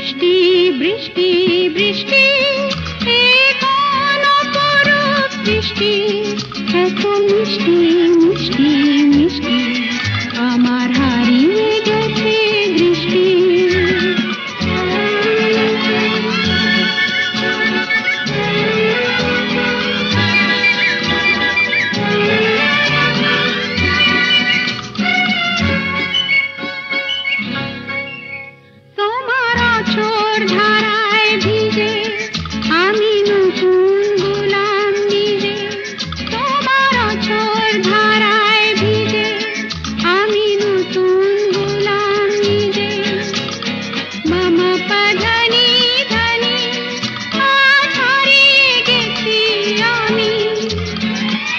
বৃষ্টি বৃষ্টি বৃষ্টি এ কোন অপরূপ বৃষ্টি, এত মিষ্টি মিষ্টি মিষ্টি আমার হারিয়ে গেছে দৃষ্টি। তোমার আঁচড় ধারায় ভিজে আমি নতুন গোলাম নিজে, তোমার আঁচড় ধারায় ভিজে আমি নতুন গোলাম নিজে। মামা পাধানি ধানি আজ হারিয়ে গেছি আমি।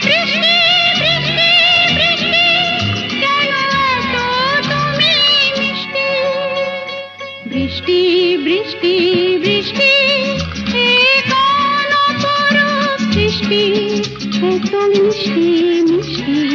বৃষ্টি বৃষ্টি বৃষ্টি কেন এত তুমি মিষ্টি। বৃষ্টি বৃষ্টি বৃষ্টি এ কোন অপরূপ সৃষ্টি, এত মিষ্টি মিষ্টি